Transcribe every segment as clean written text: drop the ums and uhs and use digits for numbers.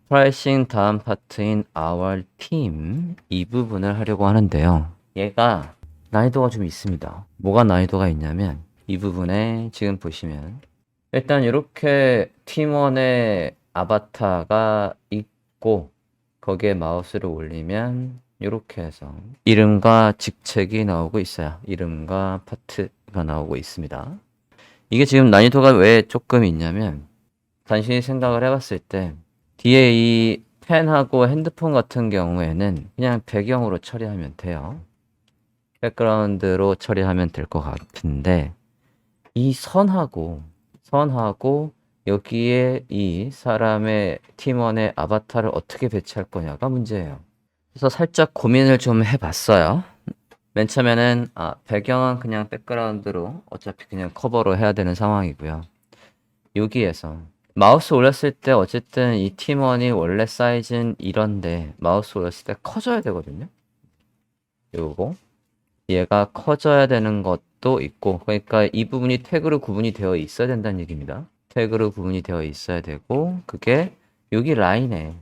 프라이싱 다음 파트인 our team 이 부분을 하려고 하는데요. 얘가 난이도가 좀 있습니다. 뭐가 난이도가 있냐면 이 부분에 지금 보시면 일단 이렇게 팀원의 아바타가 있고 거기에 마우스를 올리면 이렇게 해서 이름과 직책이 나오고 있어요. 이름과 파트가 나오고 있습니다. 이게 지금 난이도가 왜 조금 있냐면 단순히 생각을 해봤을 때 뒤에 이 펜하고 핸드폰 같은 경우에는 그냥 배경으로 처리하면 돼요. 백그라운드로 처리하면 될 것 같은데 이 선하고 여기에 이 사람의 팀원의 아바타를 어떻게 배치할 거냐가 문제예요. 그래서 살짝 고민을 좀 해봤어요. 맨 처음에는 배경은 그냥 백그라운드로 어차피 그냥 커버로 해야 되는 상황이고요. 여기에서 마우스 올렸을 때 어쨌든 이 팀원이 원래 사이즈는 이런데 마우스 올렸을 때 커져야 되거든요. 요거 얘가 커져야 되는 것도 있고 그러니까 이 부분이 태그로 구분이 되어 있어야 된다는 얘기입니다. 태그로 구분이 되어 있어야 되고 그게 여기 라인에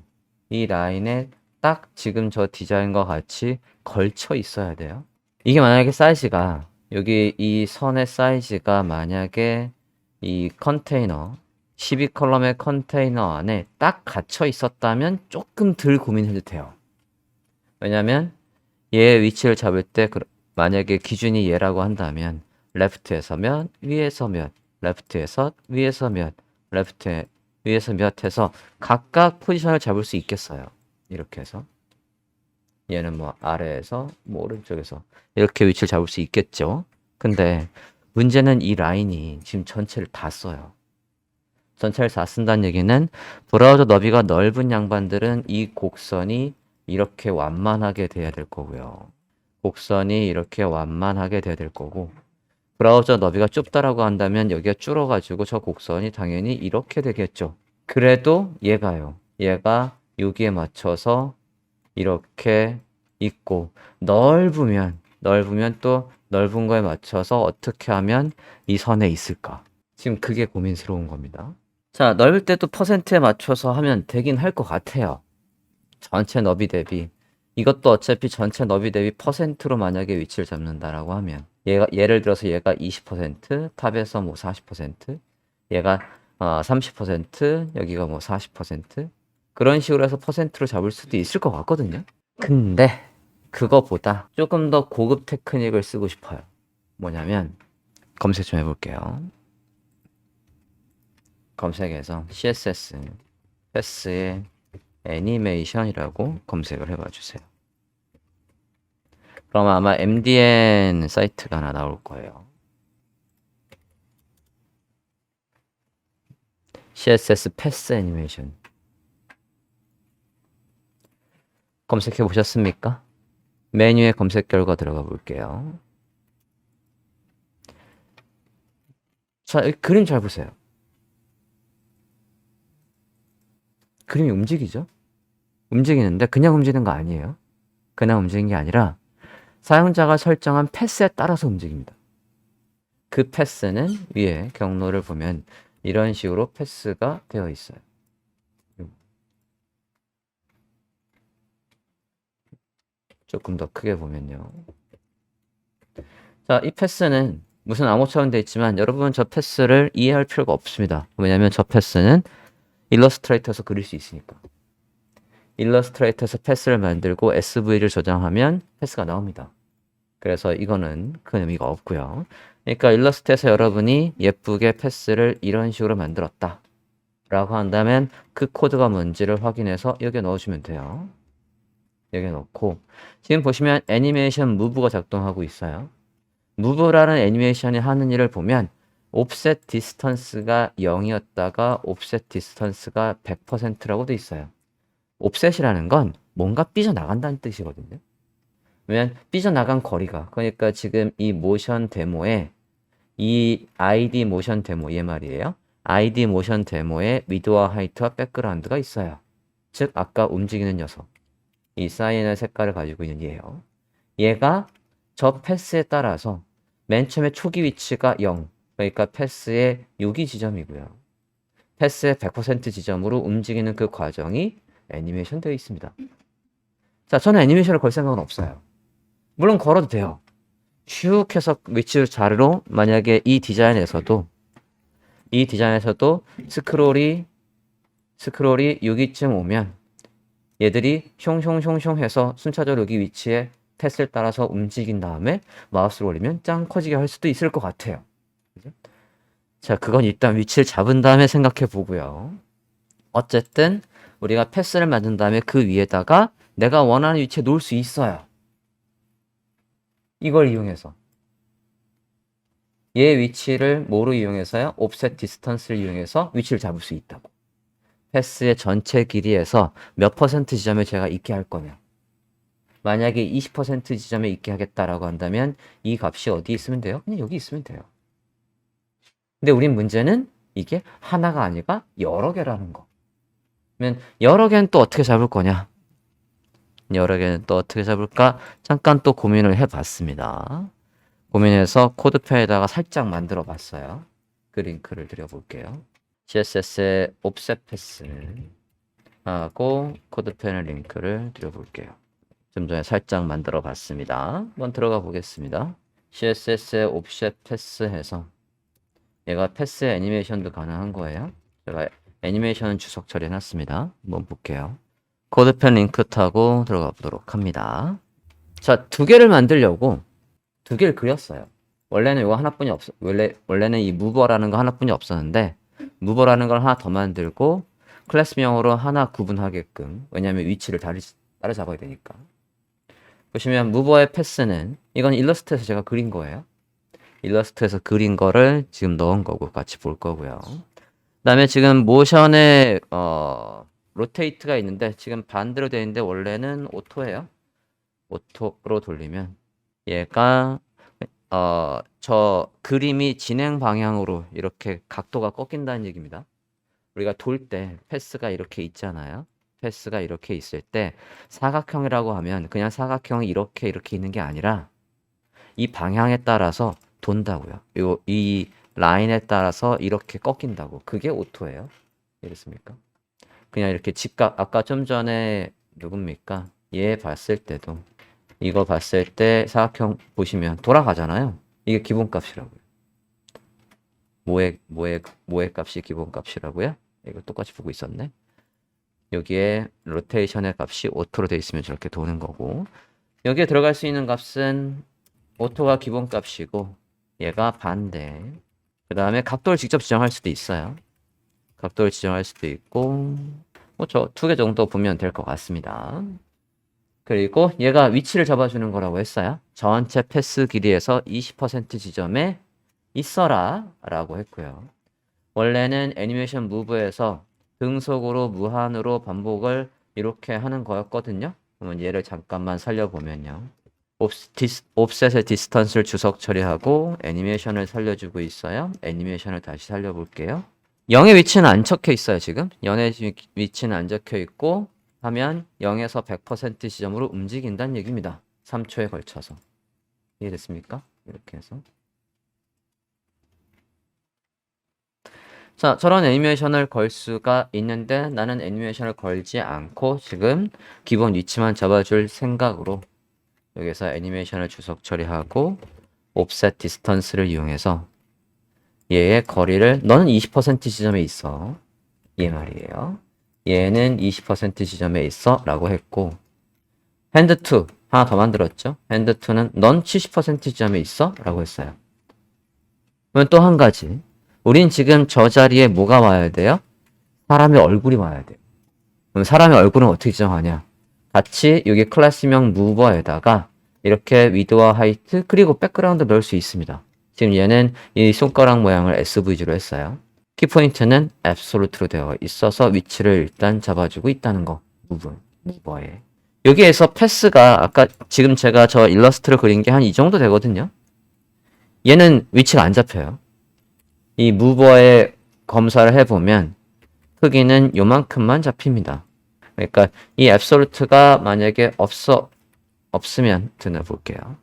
이 라인에 딱 지금 저 디자인과 같이 걸쳐 있어야 돼요. 이게 만약에 사이즈가 여기 이 선의 사이즈가 만약에 이 컨테이너 12컬럼의 컨테이너 안에 딱 갇혀 있었다면 조금 덜 고민해도 돼요. 왜냐면 얘의 위치를 잡을 때 만약에 기준이 얘라고 한다면 레프트에서 몇, 위에서 몇, 레프트에서 위에서 몇, 레프트 위에서 몇 해서 각각 포지션을 잡을 수 있겠어요. 이렇게 해서 얘는 뭐 아래에서 뭐 오른쪽에서 이렇게 위치를 잡을 수 있겠죠. 근데 문제는 이 라인이 지금 전체를 다 써요. 전체를 다 쓴다는 얘기는 브라우저 너비가 넓은 양반들은 이 곡선이 이렇게 완만하게 돼야 될 거고요. 곡선이 이렇게 완만하게 돼야 될 거고 브라우저 너비가 좁다라고 한다면 여기가 줄어가지고 저 곡선이 당연히 이렇게 되겠죠. 그래도 얘가 여기에 맞춰서 이렇게 있고 넓으면 또 넓은 거에 맞춰서 어떻게 하면 이 선에 있을까? 지금 그게 고민스러운 겁니다. 자, 넓을 때도 퍼센트에 맞춰서 하면 되긴 할 것 같아요. 전체 너비 대비. 이것도 어차피 전체 너비 대비 퍼센트로 만약에 위치를 잡는다라고 하면 예를 들어서 얘가 20%, 탑에서 뭐 40%, 얘가 30%, 여기가 뭐 40%, 그런 식으로 해서 퍼센트로 잡을 수도 있을 것 같거든요. 근데 그거보다 조금 더 고급 테크닉을 쓰고 싶어요. 뭐냐면 검색 좀 해볼게요. 검색해서 CSS 패스의 애니메이션이라고 검색을 해봐 주세요. 그럼 아마 MDN 사이트가 하나 나올 거예요. CSS 패스 애니메이션 검색해 보셨습니까? 메뉴에 검색 결과 들어가 볼게요. 자, 여기 그림 잘 보세요. 그림이 움직이죠? 움직이는데 그냥 움직이는 거 아니에요. 그냥 움직이는 게 아니라 사용자가 설정한 패스에 따라서 움직입니다. 그 패스는 위에 경로를 보면 이런 식으로 패스가 되어 있어요. 조금 더 크게 보면요. 자, 이 패스는 무슨 암호처럼 되어 있지만 여러분 저 패스를 이해할 필요가 없습니다. 왜냐하면 저 패스는 일러스트레이터에서 그릴 수 있으니까. 일러스트레이터에서 패스를 만들고 SV를 저장하면 패스가 나옵니다. 그래서 이거는 큰 의미가 없고요. 그러니까 일러스트에서 여러분이 예쁘게 패스를 이런 식으로 만들었다 라고 한다면 그 코드가 뭔지를 확인해서 여기에 넣어주면 돼요. 여기에 넣고 지금 보시면 애니메이션 무브가 작동하고 있어요. 무브라는 애니메이션이 하는 일을 보면 옵셋 디스턴스가 0이었다가 옵셋 디스턴스가 100%라고 돼 있어요. 옵셋이라는 건 뭔가 삐져나간다는 뜻이거든요. 왜냐면 삐져나간 거리가 그러니까 지금 이 모션 데모에 이 ID 모션 데모 얘 말이에요. ID 모션 데모에 위드와 하이트와 백그라운드가 있어요. 즉 아까 움직이는 녀석 이 사인의 색깔을 가지고 있는 얘예요. 얘가 저 패스에 따라서 맨 처음에 초기 위치가 0 그러니까 패스의 6이 지점이고요. 패스의 100% 지점으로 움직이는 그 과정이 애니메이션 되어 있습니다. 자, 저는 애니메이션을 걸 생각은 없어요. 물론 걸어도 돼요. 슉 해서 위치 자료로 만약에 이 디자인에서도 스크롤이 여기쯤 오면 얘들이 숑숑숑숑 해서 순차적으로 여기 위치에 펫을 따라서 움직인 다음에 마우스를 올리면 짱 커지게 할 수도 있을 것 같아요. 그죠? 자, 그건 일단 위치를 잡은 다음에 생각해 보고요. 어쨌든 우리가 패스를 만든 다음에 그 위에다가 내가 원하는 위치에 놓을 수 있어요. 이걸 이용해서 얘 위치를 뭐로 이용해서요? 옵셋 디스턴스를 이용해서 위치를 잡을 수 있다고. 패스의 전체 길이에서 몇 퍼센트 지점에 제가 있게 할 거냐. 만약에 20% 지점에 있게 하겠다라고 한다면 이 값이 어디 있으면 돼요? 그냥 여기 있으면 돼요. 근데 우린 문제는 이게 하나가 아니라 여러 개라는 거. 그러면 여러 개는 또 어떻게 잡을 거냐? 여러 개는 또 어떻게 잡을까? 잠깐 또 고민을 해봤습니다. 고민해서 코드펜에다가 살짝 만들어 봤어요. 그 링크를 드려볼게요. CSS의 옵셋 패스하고 코드펜의 링크를 드려볼게요. 좀 전에 살짝 만들어 봤습니다. 한번 들어가 보겠습니다. CSS의 옵셋 패스해서 얘가 패스 애니메이션도 가능한 거예요. 제가 애니메이션 주석 처리해 놨습니다. 한번 볼게요. 코드펜 링크 타고 들어가 보도록 합니다. 자, 두 개를 만들려고 두 개를 그렸어요. 원래는 이거 하나뿐이 원래는 이 무버라는 거 하나뿐이 없었는데 무버라는 걸 하나 더 만들고 클래스명으로 하나 구분하게끔, 왜냐하면 위치를 따로 잡아야 되니까. 보시면 무버의 패스는 이건 일러스트에서 제가 그린 거예요. 일러스트에서 그린 거를 지금 넣은 거고 같이 볼 거고요. 그다음에 지금 모션에 로테이트가 있는데 지금 반대로 되어 있는데 원래는 오토예요. 오토로 돌리면 얘가 저 그림이 진행 방향으로 이렇게 각도가 꺾인다는 얘기입니다. 우리가 돌 때 패스가 이렇게 있잖아요. 패스가 이렇게 있을 때 사각형이라고 하면 그냥 사각형이 이렇게 있는 게 아니라 이 방향에 따라서 돈다고요. 이 라인에 따라서 이렇게 꺾인다고. 그게 오토예요. 이랬습니까? 그냥 이렇게 직각, 아까 좀 전에 누굽니까? 얘 봤을 때도 이거 봤을 때 사각형 보시면 돌아가잖아요. 이게 기본값이라고요. 뭐의 값이 기본값이라고요? 이거 똑같이 보고 있었네. 여기에 로테이션의 값이 오토로 되어 있으면 저렇게 도는 거고, 여기에 들어갈 수 있는 값은 오토가 기본값이고 얘가 반대. 그 다음에 각도를 직접 지정할 수도 있어요. 각도를 지정할 수도 있고 뭐 저 두 개 정도 보면 될 것 같습니다. 그리고 얘가 위치를 잡아주는 거라고 했어요. 전체 패스 길이에서 20% 지점에 있어라 라고 했고요. 원래는 애니메이션 무브에서 등속으로 무한으로 반복을 이렇게 하는 거였거든요. 그러면 얘를 잠깐만 살려보면요. 옵셋의 디스턴스를 주석 처리하고 애니메이션을 살려주고 있어요. 애니메이션을 다시 살려볼게요. 0의 위치는 안 적혀 있어요. 지금 0의 위치는 안 적혀 있고 하면 0에서 100% 지점으로 움직인다는 얘기입니다. 3초에 걸쳐서. 이해됐습니까? 이렇게 해서. 자, 저런 애니메이션을 걸 수가 있는데 나는 애니메이션을 걸지 않고 지금 기본 위치만 잡아줄 생각으로 여기서 애니메이션을 주석 처리하고 옵셋 디스턴스를 이용해서 얘의 거리를 너는 20% 지점에 있어. 얘 말이에요. 얘는 20% 지점에 있어 라고 했고 핸드2 하나 더 만들었죠. 핸드2는 넌 70% 지점에 있어 라고 했어요. 그러면 또 한 가지, 우린 지금 저 자리에 뭐가 와야 돼요? 사람의 얼굴이 와야 돼요. 그럼 사람의 얼굴은 어떻게 지정하냐? 같이 여기 클래스명 무버에다가 이렇게 위드와 하이트 그리고 백그라운드 넣을 수 있습니다. 지금 얘는 이 손가락 모양을 SVG로 했어요. 키포인트는 앱솔루트로 되어 있어서 위치를 일단 잡아주고 있다는 거. 무버에. 여기에서 패스가 아까 지금 제가 저 일러스트를 그린 게 한 이 정도 되거든요. 얘는 위치가 안 잡혀요. 이 무버에 검사를 해보면 크기는 요만큼만 잡힙니다. 그러니까 이 앱솔루트가 만약에 없으면 드나볼게요.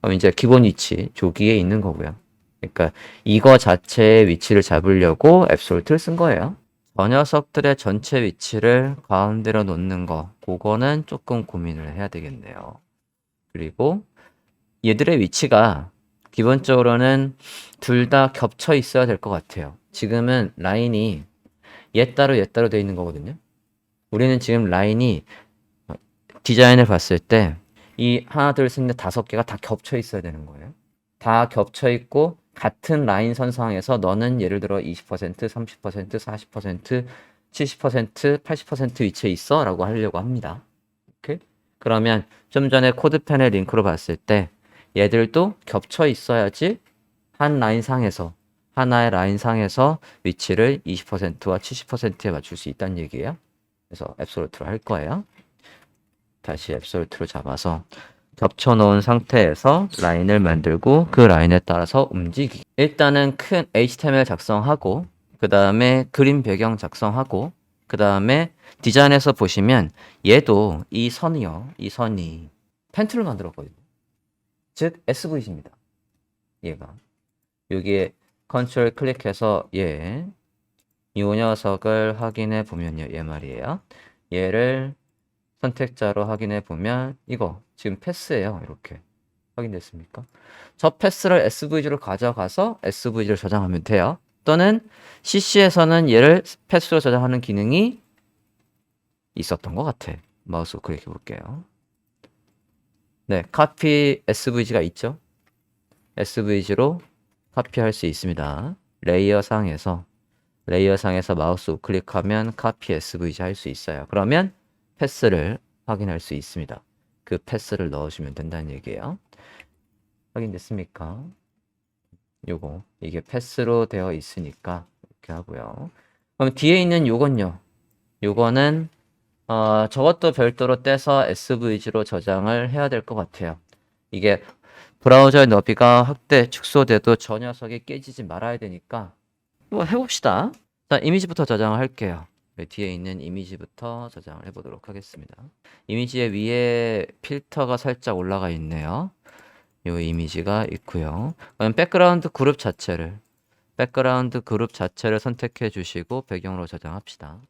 그럼 이제 기본 위치 조기에 있는 거고요. 그러니까 이거 자체의 위치를 잡으려고 앱솔루트를 쓴 거예요. 저 녀석들의 전체 위치를 가운데로 놓는 거, 그거는 조금 고민을 해야 되겠네요. 그리고 얘들의 위치가 기본적으로는 둘 다 겹쳐 있어야 될 것 같아요. 지금은 라인이 얘 따로 돼 있는 거거든요. 우리는 지금 라인이 디자인을 봤을 때 이 하나, 둘, 셋, 넷, 다섯 개가 다 겹쳐 있어야 되는 거예요. 다 겹쳐 있고 같은 라인 선상에서 너는 예를 들어 20%, 30%, 40%, 70%, 80% 위치에 있어 라고 하려고 합니다. 오케이? 그러면 좀 전에 코드펜의 링크로 봤을 때 얘들도 겹쳐 있어야지 한 라인 상에서 하나의 라인 상에서 위치를 20%와 70%에 맞출 수 있다는 얘기예요. 그래서 앱솔루트로 할 거예요. 다시 앱솔루트로 잡아서 겹쳐 놓은 상태에서 라인을 만들고 그 라인에 따라서 움직이기. 일단은 큰 HTML 작성하고 그 다음에 그림 배경 작성하고 그 다음에 디자인에서 보시면 얘도 이 선이요. 이 선이 펜툴을 만들었거든요. 즉 SVG입니다. 얘가 여기에 컨트롤 클릭해서 이 녀석을 확인해 보면요. 얘 말이에요. 얘를 선택자로 확인해 보면 이거 지금 패스예요. 이렇게 확인됐습니까? 저 패스를 SVG로 가져가서 SVG를 저장하면 돼요. 또는 CC에서는 얘를 패스로 저장하는 기능이 있었던 것 같아. 마우스 클릭해 볼게요. 네, 카피 SVG가 있죠. SVG로 카피할 수 있습니다. 레이어 상에서 마우스 우클릭하면 카피 SVG 할 수 있어요. 그러면 패스를 확인할 수 있습니다. 그 패스를 넣어주면 된다는 얘기예요. 확인됐습니까? 이게 패스로 되어 있으니까 이렇게 하고요. 그럼 뒤에 있는 요건요. 요거는 저것도 별도로 떼서 SVG로 저장을 해야 될 것 같아요. 이게 브라우저의 너비가 확대, 축소돼도 저 녀석이 깨지지 말아야 되니까 한번 해봅시다. 자, 이미지부터 저장을 할게요. 뒤에 있는 이미지부터 저장을 해보도록 하겠습니다. 이미지의 위에 필터가 살짝 올라가 있네요. 이 이미지가 있고요. 그럼 백그라운드 그룹 자체를 선택해 주시고 배경으로 저장합시다.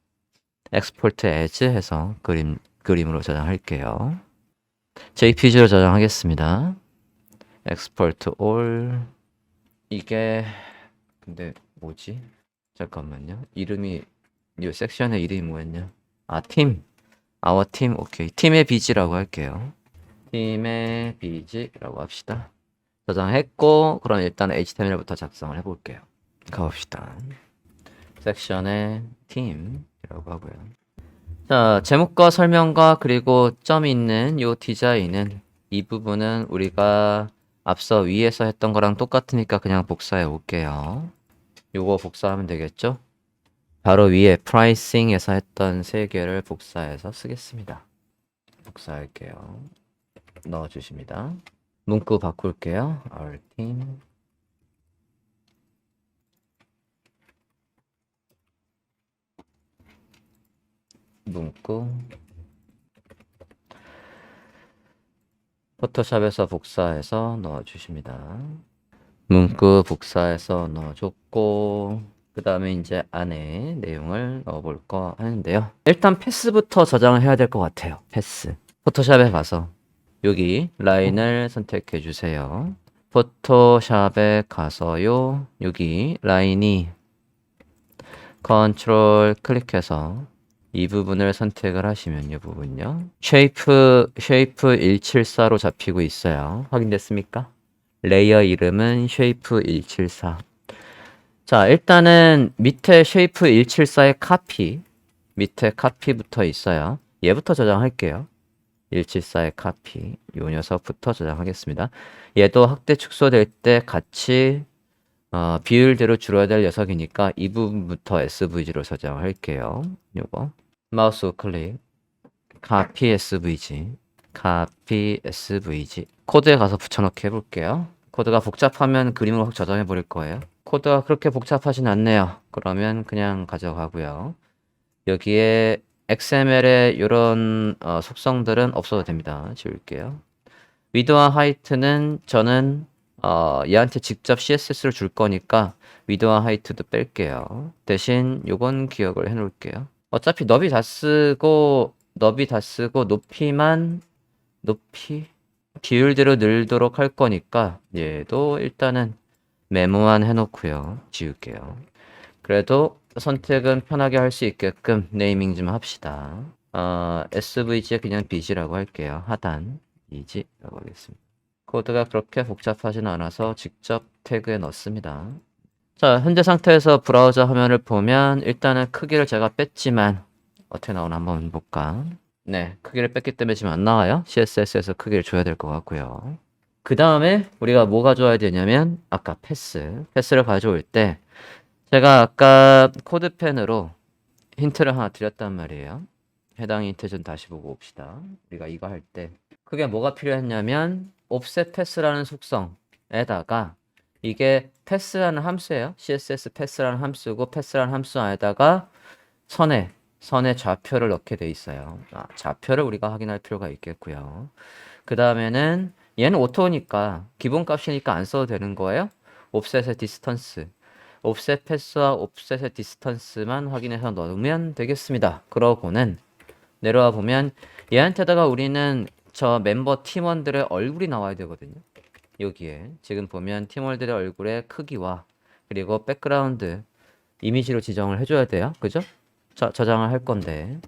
엑스포트 에즈 해서 그림으로 저장할게요. JPG로 저장하겠습니다. 엑스포트 올. 이게 근데 뭐지? 잠깐만요. 이 섹션의 이름이 뭐였냐? 팀. 아워 팀. 오케이. 팀의 비지라고 할게요. 팀의 비지라고 합시다. 저장했고, 그럼 일단 HTML부터 작성을 해볼게요. 가봅시다. 섹션의 팀이라고 하고요. 자, 제목과 설명과 그리고 점이 있는 이 디자인은 이 부분은 우리가 앞서 위에서 했던 거랑 똑같으니까 그냥 복사해 올게요. 요거 복사하면 되겠죠? 바로 위에 프라이싱에서 했던 세 개를 복사해서 쓰겠습니다. 복사할게요. 넣어주십니다. 문구 바꿀게요. Our team. 문구. 포토샵에서 복사해서 넣어주십니다. 문구 복사해서 넣어줬고 그 다음에 이제 안에 내용을 넣어볼까 하는데요. 일단 패스부터 저장을 해야 될 것 같아요. 패스. 포토샵에 가서 여기 라인을 선택해 주세요. 포토샵에 가서요. 여기 라인이 컨트롤 클릭해서 이 부분을 선택을 하시면 이 부분요. 쉐이프 174로 잡히고 있어요. 확인됐습니까? 레이어 이름은 쉐이프 174. 자, 일단은 밑에 쉐이프 174의 밑에 카피부터 있어요. 얘부터 저장할게요. 174의 카피. 요 녀석부터 저장하겠습니다. 얘도 확대 축소될 때 같이 비율대로 줄여야 될 녀석이니까 이 부분부터 SVG로 저장할게요. 요거. 마우스 우클릭. 카피 SVG. 코드에 가서 붙여넣기 해볼게요. 코드가 복잡하면 그림으로 확 저장해 버릴 거예요. 코드가 그렇게 복잡하진 않네요. 그러면 그냥 가져가고요. 여기에 XML의 이런 속성들은 없어도 됩니다. 지울게요. 위드와 하이트는 저는 얘한테 직접 CSS를 줄 거니까 위드와 하이트도 뺄게요. 대신 요건 기억을 해 놓을게요. 어차피 너비 다 쓰고 높이 비율대로 늘도록 할 거니까 얘도 일단은 메모만 해 놓고요. 지울게요. 그래도 선택은 편하게 할 수 있게끔 네이밍 좀 합시다. SVG에 그냥 BG라고 할게요. 하단 BG라고 하겠습니다. 코드가 그렇게 복잡하진 않아서 직접 태그에 넣습니다. 자, 현재 상태에서 브라우저 화면을 보면 일단은 크기를 제가 뺐지만 어떻게 나오나 한번 볼까? 네, 크기를 뺐기 때문에 지금 안 나와요. CSS에서 크기를 줘야 될 것 같고요. 그 다음에 우리가 뭐 가져와야 되냐면 아까 패스를 가져올 때 제가 아까 코드펜으로 힌트를 하나 드렸단 말이에요. 해당 힌트 좀 다시 보고 옵시다. 우리가 이거 할 때 그게 뭐가 필요했냐면 offset 패스라는 속성에다가 이게 패스라는 함수예요. CSS 패스라는 함수고 패스라는 함수 안에다가 선의 좌표를 넣게 돼 있어요. 좌표를 우리가 확인할 필요가 있겠고요. 그 다음에는 얘는 오토니까 기본값이니까 안 써도 되는 거예요. offset의 디스턴스 옵셋 패스와 옵셋의 디스턴스만 확인해서 넣으면 되겠습니다. 그러고는 내려와 보면 얘한테다가 우리는 저 멤버 팀원들의 얼굴이 나와야 되거든요. 여기에 지금 보면 팀원들의 얼굴의 크기와 그리고 백그라운드 이미지로 지정을 해줘야 돼요. 그죠? 저장을 할 건데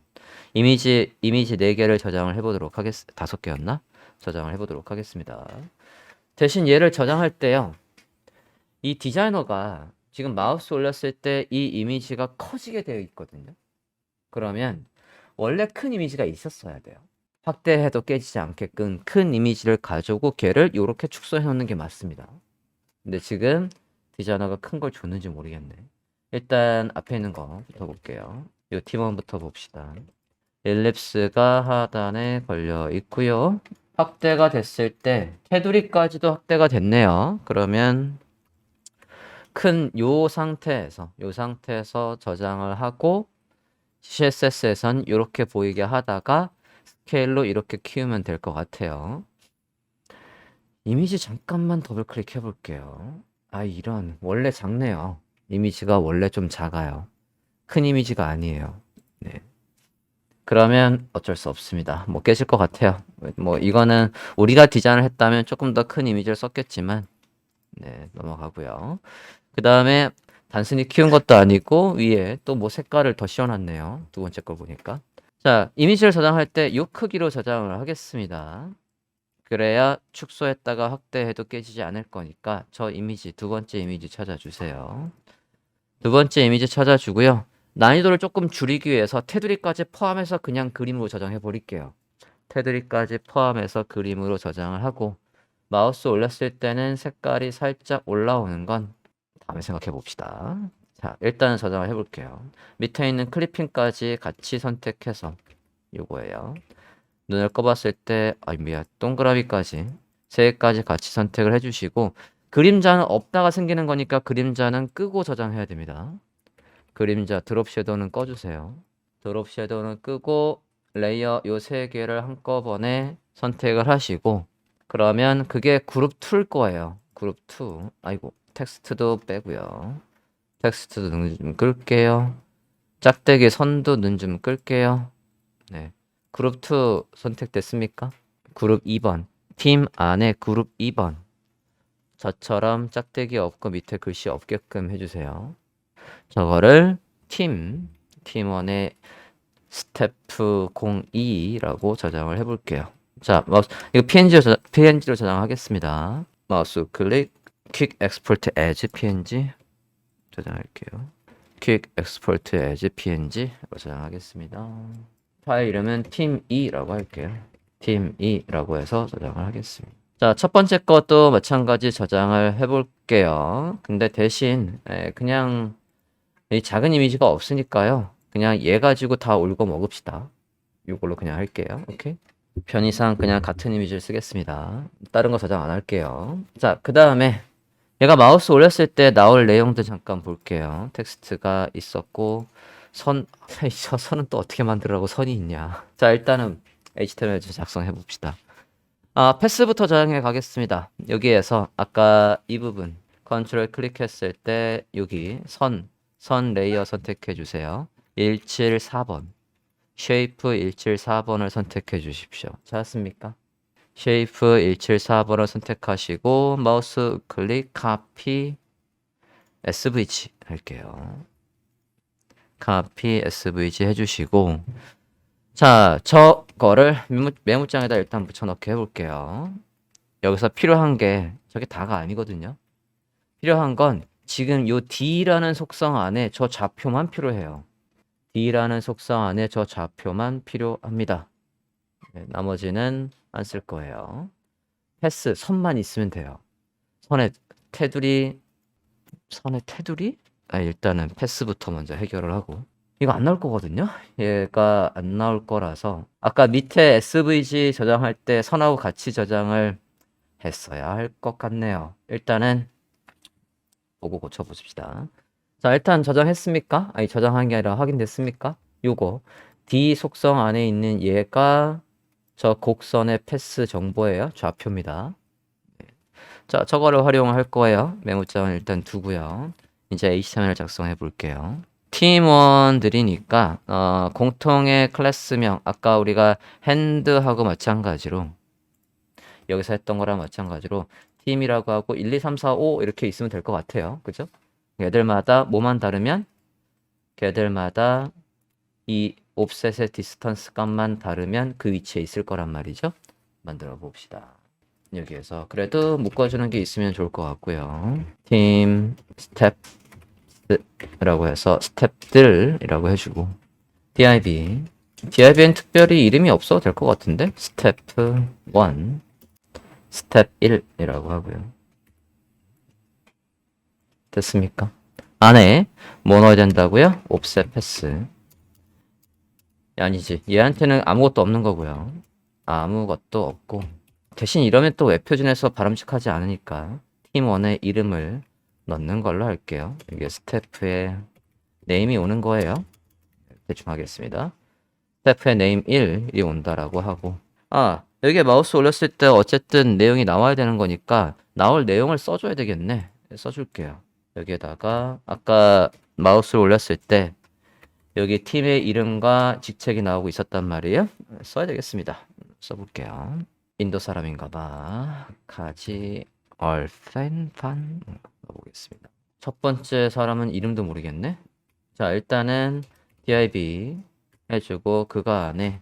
이미지 4개를 저장을 해보도록 하겠습니다. 5개였나? 저장을 해보도록 하겠습니다. 대신 얘를 저장할 때요. 이 디자이너가 지금 마우스 올렸을 때 이 이미지가 커지게 되어 있거든요. 그러면 원래 큰 이미지가 있었어야 돼요. 확대해도 깨지지 않게끔 큰 이미지를 가지고 걔를 이렇게 축소해 놓는 게 맞습니다. 근데 지금 디자이너가 큰 걸 줬는지 모르겠네. 일단 앞에 있는 거부터 볼게요. 이 팀원부터 봅시다. 엘립스가 하단에 걸려 있고요. 확대가 됐을 때 테두리까지도 확대가 됐네요. 그러면 큰 요 상태에서 저장을 하고 CSS에선 이렇게 보이게 하다가 스케일로 이렇게 키우면 될 것 같아요. 이미지 잠깐만 더블 클릭해 볼게요. 이런 원래 작네요. 이미지가 원래 좀 작아요. 큰 이미지가 아니에요. 네. 그러면 어쩔 수 없습니다. 뭐 깨질 것 같아요. 뭐 이거는 우리가 디자인을 했다면 조금 더 큰 이미지를 썼겠지만 네, 넘어가고요. 그 다음에 단순히 키운 것도 아니고 위에 또 뭐 색깔을 더 씌워놨네요. 두 번째 걸 보니까. 자, 이미지를 저장할 때 이 크기로 저장을 하겠습니다. 그래야 축소했다가 확대해도 깨지지 않을 거니까 저 이미지, 두 번째 이미지 찾아주세요. 두 번째 이미지 찾아주고요. 난이도를 조금 줄이기 위해서 테두리까지 포함해서 그냥 그림으로 저장해 버릴게요. 테두리까지 포함해서 그림으로 저장을 하고 마우스 올렸을 때는 색깔이 살짝 올라오는 건 다음에 생각해 봅시다. 자, 일단 저장을 해볼게요. 밑에 있는 클리핑까지 같이 선택해서 요거예요. 눈을 꺼봤을 때 동그라미까지 3개까지 같이 선택을 해주시고 그림자는 없다가 생기는 거니까 그림자는 끄고 저장해야 됩니다. 그림자 드롭 섀도우는 꺼주세요. 드롭 섀도우는 끄고 레이어 요 3개를 한꺼번에 선택을 하시고 그러면 그게 그룹 2일 거예요. 그룹 2. 텍스트도 빼고요. 텍스트도 눈 좀 끌게요. 짝대기 선도 눈 좀 끌게요. 네. 그룹 2 선택됐습니까? 그룹 2번. 팀 안에 그룹 2번. 저처럼 짝대기 없고 밑에 글씨 없게끔 해주세요. 저거를 팀원의 스태프 02라고 저장을 해볼게요. 자, 마우스, 이거 PNG로 저장하겠습니다. 마우스 클릭, 퀵 엑스포트 as PNG 저장할게요. 퀵 엑스포트 as PNG로 저장하겠습니다. 파일 이름은 팀2라고 할게요. 팀2라고 해서 저장을 하겠습니다. 자, 첫 번째 것도 마찬가지 저장을 해볼게요. 근데 대신 그냥 이 작은 이미지가 없으니까요. 그냥 얘 가지고 다 울고 먹읍시다. 이걸로 그냥 할게요. 오케이? 편의상 그냥 같은 이미지를 쓰겠습니다. 다른 거 저장 안 할게요. 자, 그 다음에 얘가 마우스 올렸을 때 나올 내용도 잠깐 볼게요. 텍스트가 있었고 저 선은 또 어떻게 만들라고 선이 있냐. 자, 일단은 HTML 작성해 봅시다. 패스부터 저장해 가겠습니다. 여기에서 아까 이 부분 컨트롤 클릭했을 때 여기 선 레이어 선택해 주세요. 174번. 쉐이프 174번을 선택해 주십시오. 찾았습니까? 쉐이프 174번을 선택하시고 마우스 클릭 카피 SVG 할게요. 카피 SVG 해주시고 자, 저거를 메모장에다 일단 붙여넣기 해볼게요. 여기서 필요한 게 저게 다가 아니거든요. 필요한 건 지금 요 D라는 속성 안에 저 좌표만 필요해요. D라는 속성 안에 저 좌표만 필요합니다. 네, 나머지는 안 쓸 거예요. 패스 선만 있으면 돼요. 선의 테두리 일단은 패스부터 먼저 해결을 하고 이거 안 나올 거거든요. 얘가 안 나올 거라서 아까 밑에 SVG 저장할 때 선하고 같이 저장을 했어야 할 것 같네요. 일단은 보고 고쳐보십시다. 자, 일단 저장했습니까? 아니, 저장한 게 아니라 확인됐습니까? 요거 D 속성 안에 있는 얘가 저 곡선의 패스 정보예요. 좌표입니다. 자, 저거를 활용할 거예요. 메모장은 일단 두고요. 이제 HTML 작성해 볼게요. 팀원들이니까 공통의 클래스명 아까 우리가 핸드하고 마찬가지로 여기서 했던 거랑 마찬가지로 팀이라고 하고 1, 2, 3, 4, 5 이렇게 있으면 될 것 같아요. 그죠? 얘들마다 뭐만 다르면 걔들마다 이 옵셋의 디스턴스 값만 다르면 그 위치에 있을 거란 말이죠. 만들어 봅시다. 여기에서 그래도 묶어주는 게 있으면 좋을 것 같고요. 팀 스텝라고 해서 스텝들이라고 해주고 DIB엔 특별히 이름이 없어도 될 것 같은데 스텝 1 스텝 1이라고 하고요. 됐습니까? 안에 뭐 넣어야 된다고요? 옵셋 패스. 아니지. 얘한테는 아무것도 없는 거고요. 아무것도 없고 대신 이러면 또 웹표준에서 바람직하지 않으니까 팀1의 이름을 넣는 걸로 할게요. 이게 스태프의 네임이 오는 거예요. 대충 하겠습니다. 스태프의 네임 1이 온다라고 하고 여기에 마우스 올렸을 때 어쨌든 내용이 나와야 되는 거니까 나올 내용을 써줘야 되겠네. 써줄게요. 여기에다가 아까 마우스를 올렸을 때 여기 팀의 이름과 직책이 나오고 있었단 말이에요. 써야 되겠습니다. 써볼게요. 인도 사람인가 봐. 카지 얼펜판 넣어보겠습니다. 첫 번째 사람은 이름도 모르겠네. 자, 일단은 div 해주고 그거 안에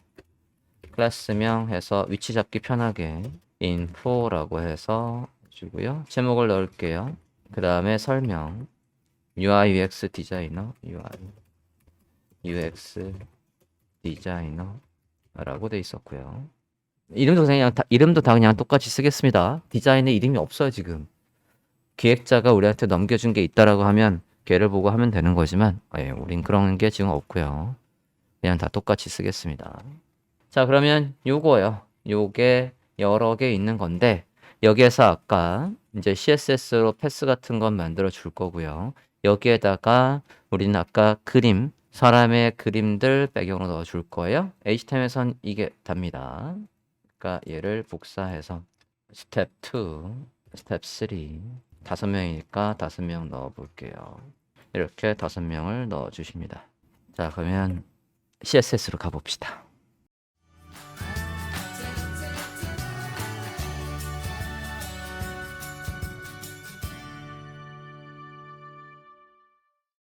클래스명 해서 위치 잡기 편하게 info라고 해서 해주고요. 제목을 넣을게요. 그 다음에 설명 UI UX 디자이너 UX 디자이너라고 돼 있었고요. 이름도 다 그냥 똑같이 쓰겠습니다. 디자인에 이름이 없어요, 지금. 기획자가 우리한테 넘겨준 게 있다라고 하면 걔를 보고 하면 되는 거지만 우린 그런 게 지금 없고요. 그냥 다 똑같이 쓰겠습니다. 자, 그러면 요거요. 요게 여러 개 있는 건데 여기에서 아까 이제 CSS로 패스 같은 건 만들어 줄 거고요. 여기에다가 우리는 아까 사람의 그림들 배경으로 넣어 줄 거예요. HTML에선 이게 답니다. 그러니까 얘를 복사해서 스텝 2, 스텝 3 5명이니까 5명 넣어 볼게요. 이렇게 5명을 넣어 주십니다. 자, 그러면 CSS로 가봅시다.